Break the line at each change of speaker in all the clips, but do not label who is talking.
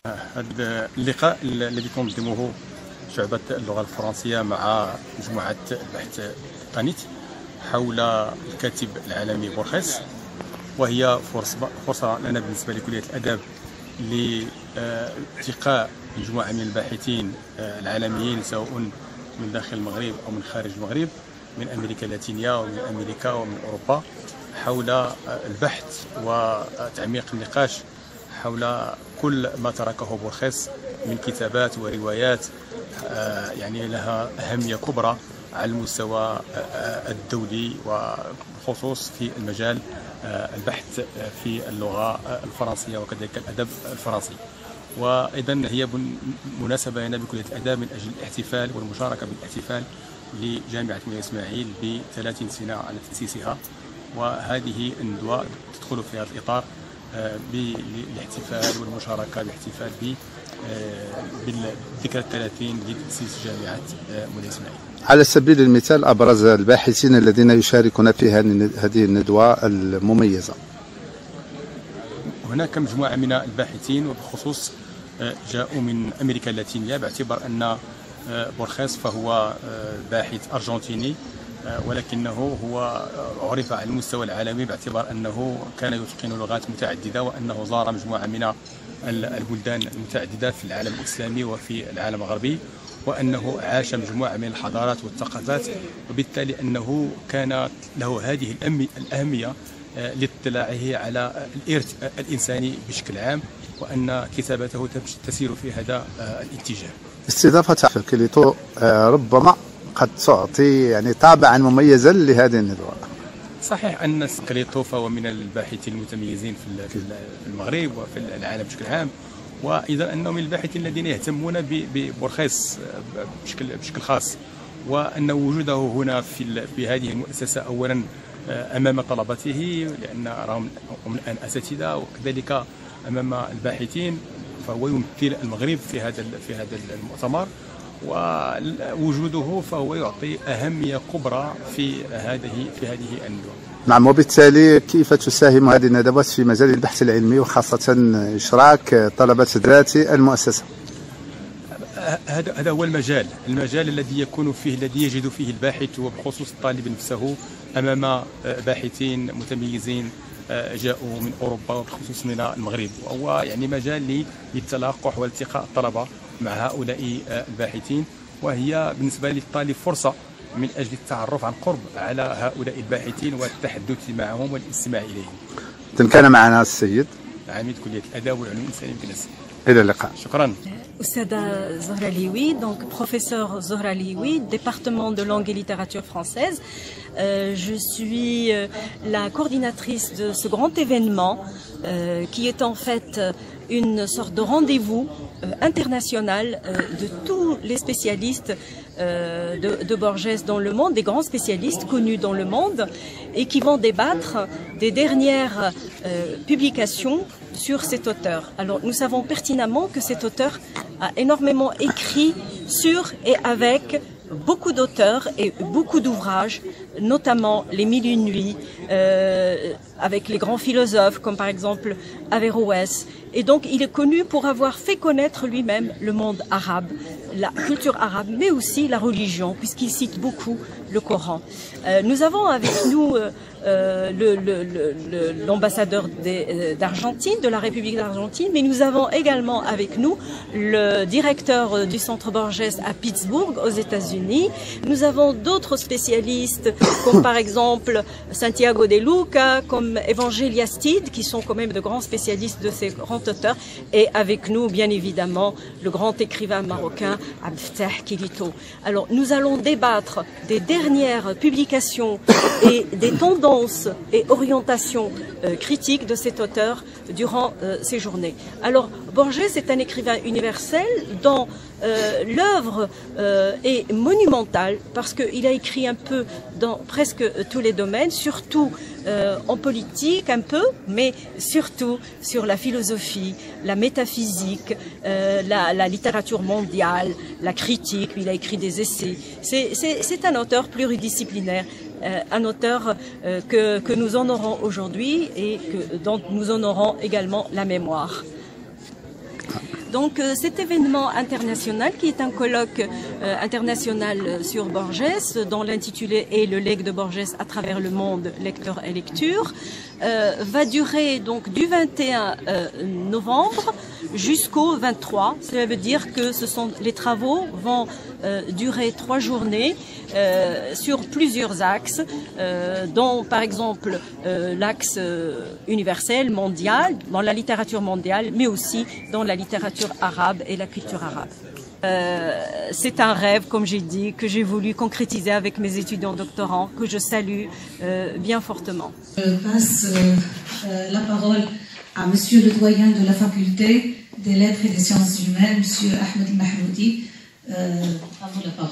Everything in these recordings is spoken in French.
هذا اللقاء الذي تنظمه شعبة اللغة الفرنسية مع مجموعة البحث تانيت حول الكاتب العالمي بورخيس، وهي فرصة لنا بالنسبة لكلية الأدب لالتقاء مجموعة من الباحثين العالميين سواء من داخل المغرب أو من خارج المغرب، من أمريكا اللاتينية ومن أمريكا ومن أوروبا، حول البحث وتعميق النقاش حول كل ما تركه بورخيس من كتابات وروايات يعني لها أهمية كبرى على المستوى الدولي، وبخصوص في المجال البحث في اللغة الفرنسية وكذلك الأدب الفرنسي. وأيضا هي مناسبة هنا بكلية الأدب من أجل الاحتفال والمشاركة بالاحتفال لجامعة مولاي إسماعيل ب30 سنة على تأسيسها، وهذه الندوة تدخل في هذا الإطار بالاحتفال والمشاركة بالاحتفال بالذكرى 30 لتأسيس جامعة مولاي إسماعيل.
على سبيل المثال أبرز الباحثين الذين يشاركون في هذه الندوة المميزة.
هناك مجموعة من الباحثين، وبخصوص جاءوا من أمريكا اللاتينية، باعتبار أن بورخيس فهو باحث أرجنتيني، ولكنه هو عرف على المستوى العالمي باعتبار أنه كان يتقن لغات متعددة، وأنه زار مجموعة من البلدان المتعددة في العالم الإسلامي وفي العالم الغربي، وأنه عاش مجموعة من الحضارات والثقافات، وبالتالي أنه كان له هذه الأهمية لاطلاعه على الإرث الإنساني بشكل عام، وأن كتابته تسير في هذا الاتجاه.
استضافة فكليتو ربما قد تعطي يعني طابعا مميزا لهذه الندوة.
صحيح أن كليتو فهو من الباحثين المتميزين في المغرب وفي العالم بشكل عام، وأيضا أنه من الباحثين الذين يهتمون ببورخيس بشكل خاص، وأن وجوده هنا في هذه المؤسسة أولا أمام طلبته، لأن راهم من الآن أساتذة، وكذلك أمام الباحثين، فهو يمثل المغرب في هذا المؤتمر، ووجوده فهو يعطي أهمية كبرى في هذه الندوة.
نعم، وبالتالي كيف تساهم هذه الندوات في مجال البحث العلمي وخاصة إشراك طلبة ذات المؤسسة؟
هذا هو المجال الذي يجد فيه الباحث، وبخصوص الطالب نفسه، أمام باحثين متميزين جاءوا من أوروبا وبخصوص من المغرب، وهو يعني مجال للتلاقح والتقاء الطلبة مع هؤلاء الباحثين، وهي بالنسبة للطالب فرصة من أجل التعرف عن قرب على هؤلاء الباحثين والتحدث معهم والاستماع إليهم.
كان معنا السيد
عميد كلية الآداب والعلوم الإنسانية بنفسه.
إلى اللقاء.
شكرا.
Oussada Zohra Lioui, donc professeur Zohra Lioui, département de langue et littérature française. Je suis la coordinatrice de ce grand événement qui est en fait une sorte de rendez-vous international de tous les spécialistes de Borges dans le monde, des grands spécialistes connus dans le monde, et qui vont débattre des dernières publications sur cet auteur. Alors nous savons pertinemment que cet auteur a énormément écrit sur et avec beaucoup d'auteurs et beaucoup d'ouvrages, notamment Les Mille et Une Nuits, avec les grands philosophes comme par exemple Averroès. Et donc il est connu pour avoir fait connaître lui-même le monde arabe, la culture arabe, mais aussi la religion, puisqu'il cite beaucoup le Coran. Nous avons avec nous l'ambassadeur d'Argentine, de la République d'Argentine, mais nous avons également avec nous le directeur du Centre Borges à Pittsburgh, aux États-Unis. Nous avons d'autres spécialistes, comme par exemple Santiago de Luca, comme Evangélie Astide, qui sont quand même de grands spécialistes de ces grands auteurs, et avec nous, bien évidemment, le grand écrivain marocain Abd Fattah Kilito. Alors, nous allons débattre des dernières publications et des tendances et orientations critiques de cet auteur durant ces journées. Alors, Borges est un écrivain universel dont l'œuvre est monumentale parce qu'il a écrit un peu dans presque tous les domaines, surtout en politique un peu, mais surtout sur la philosophie, la métaphysique, la littérature mondiale, la critique. Il a écrit des essais. C'est un auteur pluridisciplinaire, un auteur que nous honorons aujourd'hui et dont nous honorons également la mémoire. Donc cet événement international, qui est un colloque international sur Borges, dont l'intitulé est Le legs de Borges à travers le monde, lecteur et lecture, va durer donc du 21 novembre jusqu'au 23. Cela veut dire que les travaux vont durer 3 journées sur plusieurs axes, dont par exemple l'axe universel, mondial, dans la littérature mondiale, mais aussi dans la littérature arabe et la culture arabe. C'est un rêve, comme j'ai dit, que j'ai voulu concrétiser avec mes étudiants doctorants, que je salue bien fortement.
Je passe la parole à Monsieur le doyen de la faculté des lettres et des sciences humaines, Monsieur Ahmed Mahmoudi. À vous la parole.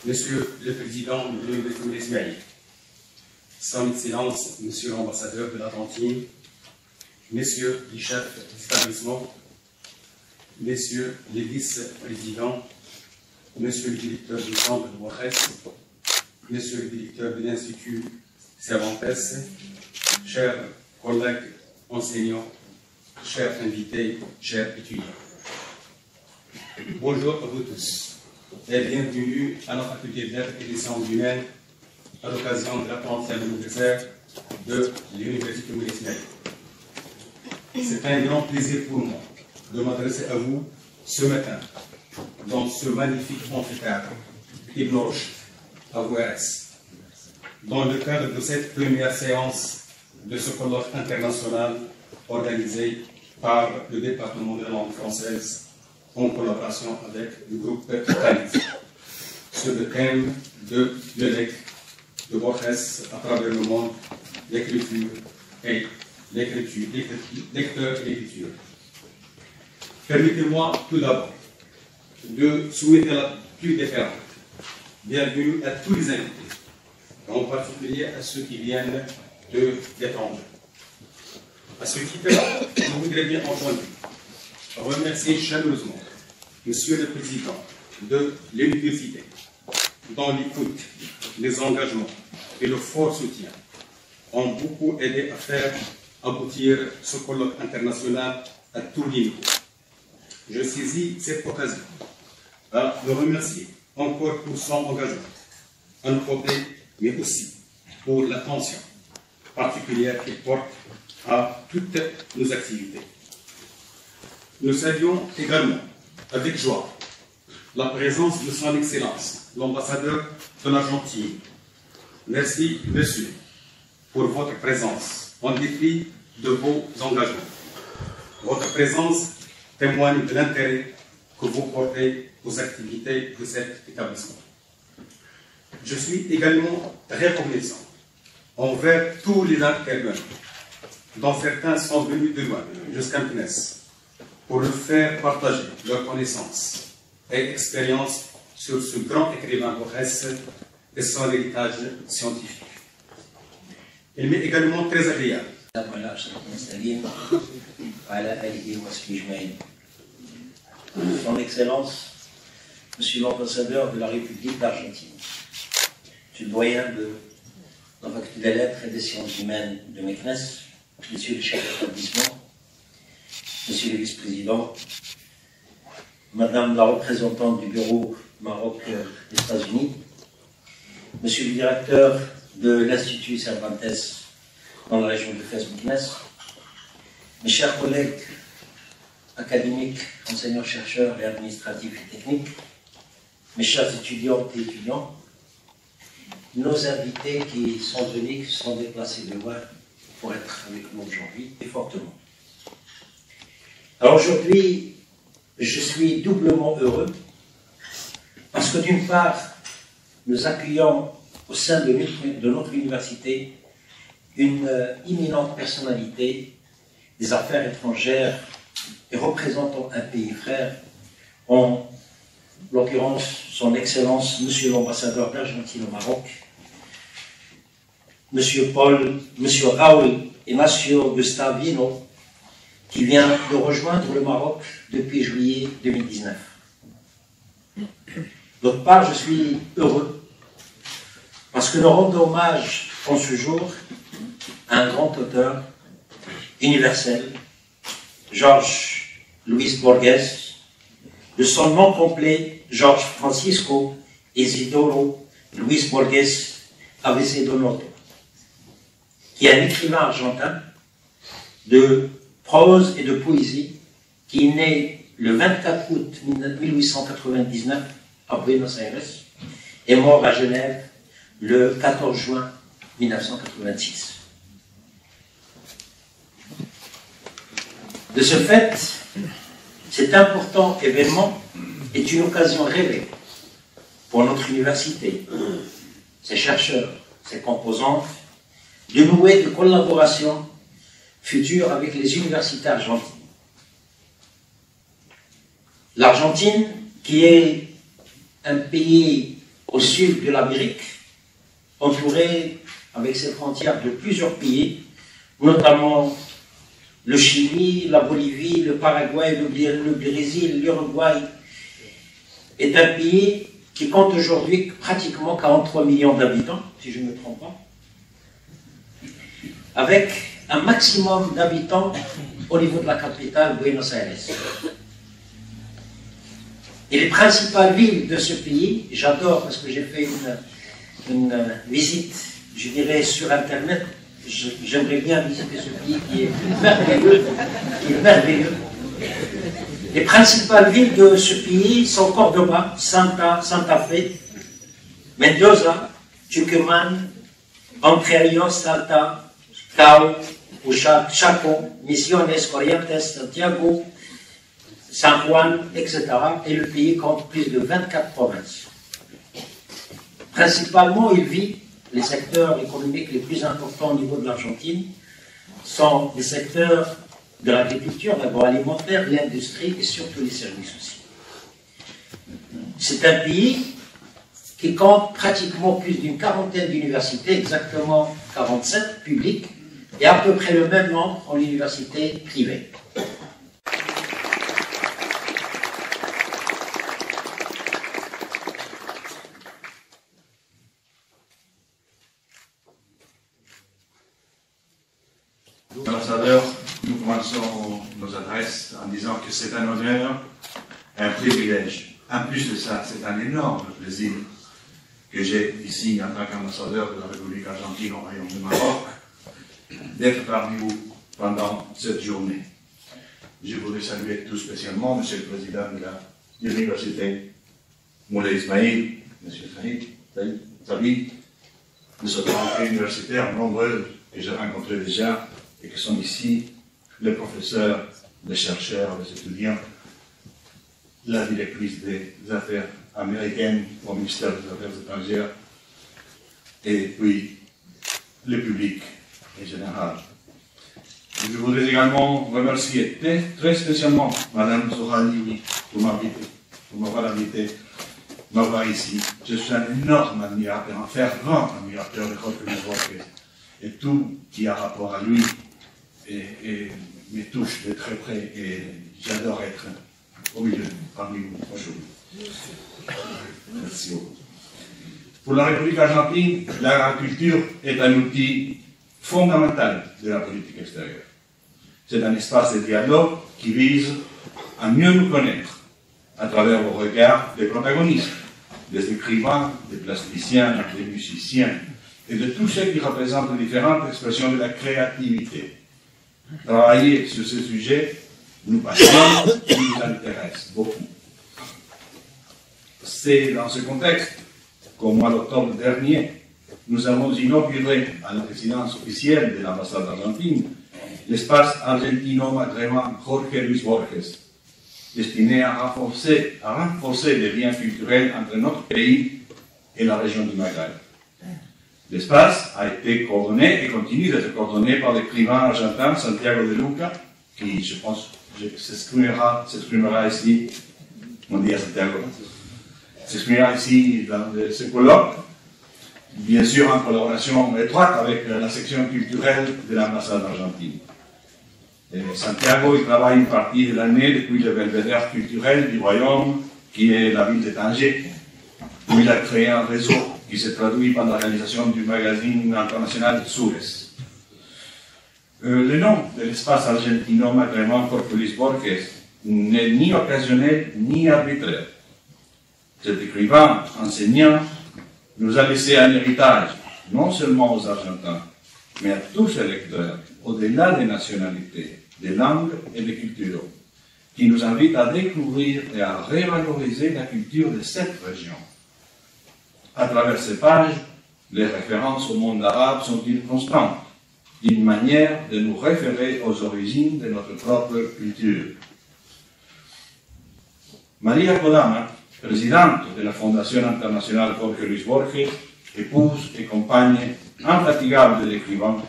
Monsieur le Président de l'Université d'Ismaïl, Son Excellence, Monsieur l'Ambassadeur de l'Argentine, Messieurs les chefs d'établissement, Messieurs les vice-présidents, Monsieur le directeur du centre de Borges, Monsieur le directeur de l'Institut Cervantes, chers collègues enseignants, chers invités, chers étudiants. Bonjour à vous tous et bienvenue à la faculté des lettres et des sciences humaines à l'occasion de la 30e anniversaire de l'Université de l'Ismaïl. C'est un grand plaisir pour moi de m'adresser à vous ce matin dans ce magnifique amphithéâtre Ibn Rushd à Buenos, dans le cadre de cette première séance de ce colloque international organisé par le département de la langue française en collaboration avec le groupe Thalys, sur le thème de Le legs de Borges à travers le monde, l'écriture et l'écriture, lecteur et l'écriture. Permettez-moi tout d'abord de souhaiter la plus déférente bienvenue à tous les invités, en particulier à ceux qui viennent de l'étranger. À ce titre, je voudrais bien entendu remercier chaleureusement Monsieur le Président de l'Université, dont l'écoute, les engagements et le fort soutien ont beaucoup aidé à faire aboutir ce colloque international à tous les niveaux. Je saisis cette occasion à le remercier encore pour son engagement à nos côtés, mais aussi pour l'attention particulière qu'il porte à toutes nos activités. Nous saluons également avec joie la présence de son Excellence, l'ambassadeur de l'Argentine. Merci, Monsieur, pour votre présence en dépit de vos engagements. Votre présence témoigne de l'intérêt que vous portez aux activités de cet établissement. Je suis également reconnaissant envers tous les intervenants, dont certains sont venus de loin jusqu'à Metz, pour nous faire partager leurs connaissances et expériences sur ce grand écrivain Borges et son héritage scientifique. Il m'est également très agréable.
Son Excellence, Monsieur l'Ambassadeur de la République d'Argentine, Monsieur le doyen de la Faculté des Lettres et des Sciences Humaines de Meknès, Monsieur le chef d'établissement, Monsieur le vice-président, Madame la représentante du bureau Maroc des États-Unis, Monsieur le directeur de l'Institut Cervantes dans la région de Fès-Meknès, mes chers collègues académiques, enseignants-chercheurs et administratifs et techniques, mes chers étudiantes et étudiants, nos invités qui sont venus, qui sont déplacés de loin pour être avec nous aujourd'hui, et fortement. Alors aujourd'hui, je suis doublement heureux parce que d'une part, nous accueillons au sein de notre université une imminente personnalité des affaires étrangères et représentant un pays frère, en l'occurrence son Excellence, Monsieur l'Ambassadeur d'Argentine au Maroc, Monsieur Raúl Ignacio Gustavino, qui vient de rejoindre le Maroc depuis juillet 2019. D'autre part, je suis heureux parce parce que nous rendons hommage en ce jour à un grand auteur universel, Jorge Luis Borges, de son nom complet, Jorge Francisco Isidoro Luis Borges Avesedonoto, qui est un écrivain argentin de prose et de poésie, qui est né le 24 août 1899 à Buenos Aires et mort à Genève le 14 juin 1986. De ce fait, cet important événement est une occasion rêvée pour notre université, ses chercheurs, ses composantes, de nouer des collaborations futures avec les universités argentines. L'Argentine, qui est un pays au sud de l'Amérique, entouré avec ses frontières de plusieurs pays, notamment le Chili, la Bolivie, le Paraguay, le Brésil, l'Uruguay, est un pays qui compte aujourd'hui pratiquement 43 millions d'habitants, si je ne me trompe pas, avec un maximum d'habitants au niveau de la capitale, Buenos Aires. Et les principales villes de ce pays, j'adore parce que j'ai fait une visite, je dirais, sur Internet. J'aimerais bien visiter ce pays qui est merveilleux. Les principales villes de ce pays sont Cordoba, Santa Fe, Mendoza, Tucumán, Entre Ríos, Salta, Cau, Chaco, Misiones, Corrientes, Santiago, San Juan, etc. Et le pays compte plus de 24 provinces. Principalement, il vit, les secteurs économiques les plus importants au niveau de l'Argentine sont les secteurs de l'agriculture, l'agroalimentaire, l'industrie et surtout les services aussi. C'est un pays qui compte pratiquement plus d'une quarantaine d'universités, exactement 47 publiques, et à peu près le même nombre en universités privées.
Ambassadeur, nous commençons nos adresses en disant que c'est un honneur, un privilège. En plus de ça, c'est un énorme plaisir que j'ai ici en tant qu'ambassadeur de la République argentine au Royaume du Maroc d'être parmi vous pendant cette journée. Je voudrais saluer tout spécialement M. le Président de l'Université Moulay Ismail, M. Saïd, nous sommes universitaires nombreux que j'ai rencontrés déjà et qui sont ici, les professeurs, les chercheurs, les étudiants, la directrice des affaires américaines au ministère des Affaires étrangères, et puis le public en général. Je voudrais également remercier très spécialement Mme Zohali pour m'avoir invité, m'avoir ici. Je suis un énorme admirateur, un fervent admirateur de Jorge Luis Borges, et tout qui a rapport à lui me touche de très près et j'adore être au milieu parmi vous aujourd'hui. Merci beaucoup. Pour la République argentine, l'agriculture est un outil fondamental de la politique extérieure. C'est un espace de dialogue qui vise à mieux nous connaître à travers le regard des protagonistes, des écrivains, des plasticiens, des musiciens et de tous ceux qui représentent les différentes expressions de la créativité. Travailler sur ce sujet nous passionne et nous intéresse beaucoup. C'est dans ce contexte qu'au mois d'octobre dernier, nous avons inauguré à la résidence officielle de l'ambassade d'Argentine l'espace argentino-maghrébin Jorge Luis Borges, destiné à renforcer les liens culturels entre notre pays et la région du Maghreb. L'espace a été coordonné et continue d'être coordonné par l'écrivain argentin Santiago de Luca, qui, je pense, s'exprimera ici, on dit à Santiago, s'exprimera ici dans ce colloque, bien sûr en collaboration étroite avec la section culturelle de l'ambassade argentine. Santiago il travaille une partie de l'année depuis le belvédère culturel du royaume, qui est la ville de Tanger, où il a créé un réseau qui se traduit par la réalisation du magazine international Sures. Le nom de l'espace argentino-maghrébin Corporis Borges n'est ni occasionnel ni arbitraire. Cet écrivain, enseignant, nous a laissé un héritage, non seulement aux Argentins, mais à tous ses lecteurs, au-delà des nationalités, des langues et des cultures, qui nous invite à découvrir et à revaloriser la culture de cette région. À travers ces pages, les références au monde arabe sont-ils constantes, une manière de nous référer aux origines de notre propre culture. Maria Kodama, présidente de la Fondation internationale Jorge Luis Borges, épouse et compagne infatigable de l'écrivain,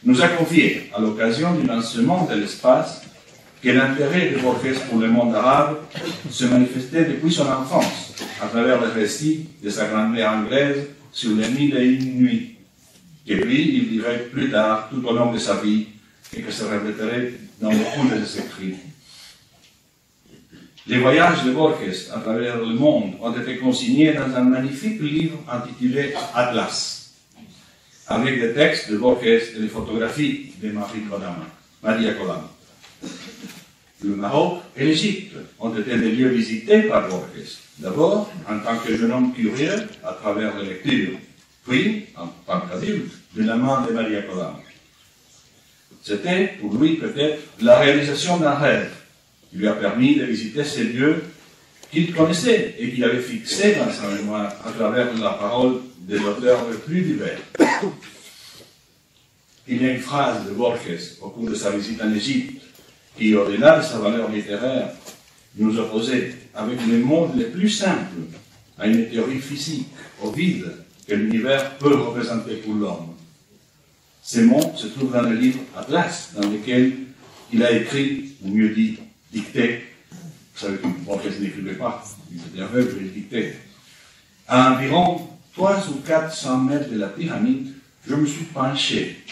nous a confié, à l'occasion du lancement de l'espace, que l'intérêt de Borges pour le monde arabe se manifestait depuis son enfance, à travers le récit de sa grand-mère anglaise sur les 1001 nuits, que lui, il dirait plus tard, tout au long de sa vie, et que se répéterait dans beaucoup de ses écrits. Les voyages de Borges à travers le monde ont été consignés dans un magnifique livre intitulé Atlas, avec des textes de Borges et des photographies de Maria Kodama. Le Maroc et l'Égypte ont été des lieux visités par Borges, d'abord en tant que jeune homme curieux à travers les lectures, puis en tant qu'adulte de la main de Maria Kodama. C'était pour lui peut-être la réalisation d'un rêve qui lui a permis de visiter ces lieux qu'il connaissait et qu'il avait fixés dans sa mémoire à travers la parole des auteurs les plus divers. Il y a une phrase de Borges au cours de sa visite en Égypte qui, au-delà de sa valeur littéraire, nous opposait avec les mots les plus simples à une théorie physique, au vide, que l'univers peut représenter pour l'homme. Ces mots se trouvent dans le livre Atlas, dans lequel il a écrit, ou mieux dit, dicté. Vous savez que Borges n'écrivait pas, il était aveugle, il dictait. À environ 300 ou 400 mètres de la pyramide, je me suis penché.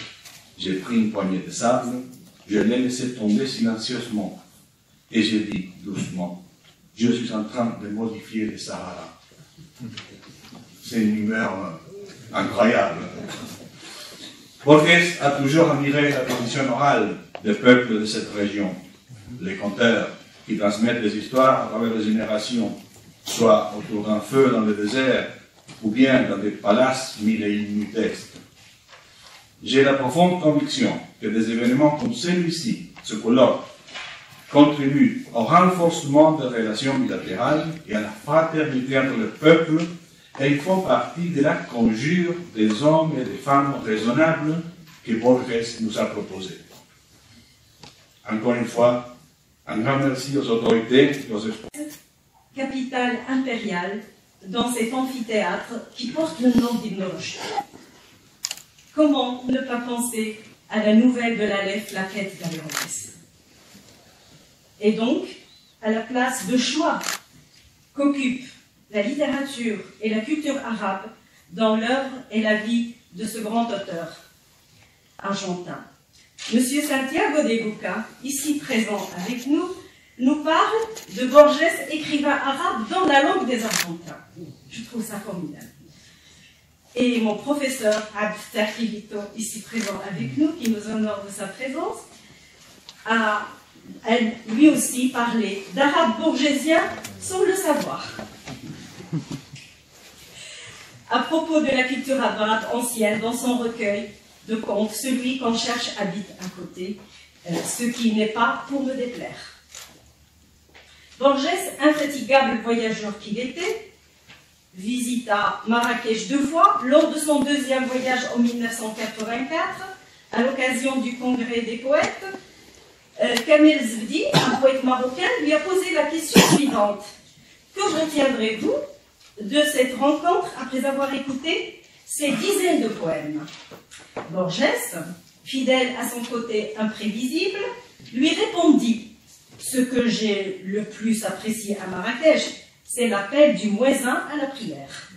J'ai pris une poignée de sable, je l'ai laissé tomber silencieusement. Et j'ai dit doucement, je suis en train de modifier le Sahara. C'est une humeur incroyable. Borges a toujours admiré la tradition orale des peuples de cette région, les conteurs qui transmettent des histoires à travers les générations, soit autour d'un feu dans le désert, ou bien dans des palaces 1001 textes. J'ai la profonde conviction que des événements comme celui-ci, ce colloque, contribuent au renforcement des relations bilatérales et à la fraternité entre les peuples, et ils font partie de la conjure des hommes et des femmes raisonnables que Borges nous a proposés. Encore une fois, un grand merci aux autorités et aux experts.
Capitale impériale dans cet amphithéâtre qui porte le nom d'Ibn Rushd. Comment ne pas penser à la nouvelle de l'Aleph, la quête d'Averroès? Et donc, à la place de choix qu'occupent la littérature et la culture arabe dans l'œuvre et la vie de ce grand auteur argentin. Monsieur Santiago de Buca, ici présent avec nous, nous parle de Borges, écrivain arabe dans la langue des Argentins. Je trouve ça formidable. Et mon professeur Abd Tahilito, ici présent avec nous, qui nous honore de sa présence, a lui aussi parlé d'arabe bourgesien sans le savoir. À propos de la culture arabe ancienne, dans son recueil de contes, celui qu'on cherche habite à côté, ce qui n'est pas pour me déplaire. Borges, infatigable voyageur qu'il était, visita Marrakech 2 fois lors de son 2e voyage en 1984, à l'occasion du Congrès des poètes. Kamel Zbdi, un poète marocain, lui a posé la question suivante. Que retiendrez-vous de cette rencontre après avoir écouté ces dizaines de poèmes? Borges, fidèle à son côté imprévisible, lui répondit: ce que j'ai le plus apprécié à Marrakech, c'est l'appel du muezzin à la prière.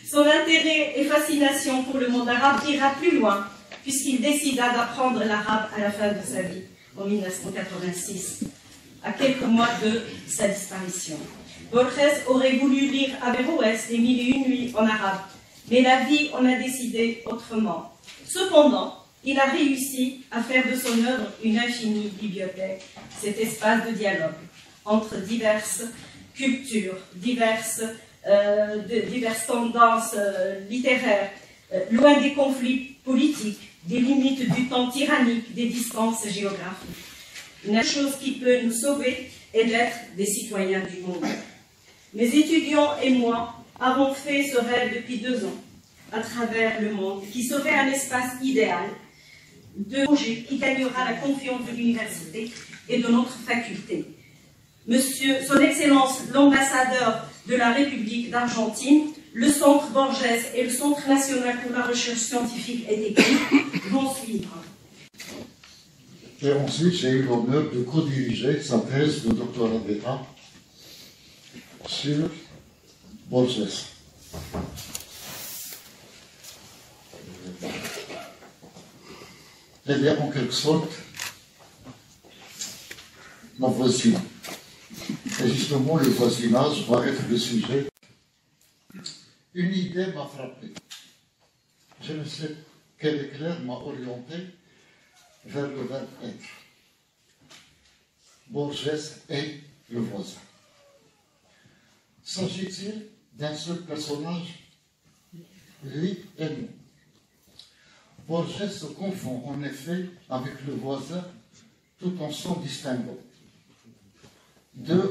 Son intérêt et fascination pour le monde arabe ira plus loin, puisqu'il décida d'apprendre l'arabe à la fin de sa vie, en 1986, à quelques mois de sa disparition.
Borges aurait voulu lire Averroès les Mille et une nuits en arabe, mais la vie en a décidé autrement. Cependant, il a réussi à faire de son œuvre une infinie bibliothèque, cet espace de dialogue entre diverses cultures, diverses tendances littéraires, loin des conflits politiques, des limites du temps tyrannique, des distances géographiques. Une chose qui peut nous sauver est d'être des citoyens du monde. Mes étudiants et moi avons fait ce rêve depuis 2 ans, à travers le monde, qui serait un espace idéal de projet qui gagnera la confiance de l'université et de notre faculté. Son Excellence l'ambassadeur de la République d'Argentine, le Centre Borges et le Centre national pour la recherche scientifique et technique vont suivre.
Et ensuite, j'ai eu l'honneur de co-diriger sa thèse de doctorat d'État sur Borges. Eh bien, en quelque sorte, ma voisine. Et justement, le voisinage va être le sujet. Une idée m'a frappé. Je ne sais quel éclair m'a orienté vers le verbe être. Borges est le voisin. S'agit-il d'un seul personnage? Lui et nous. Borges se confond en effet avec le voisin tout en s'en distinguant. Deux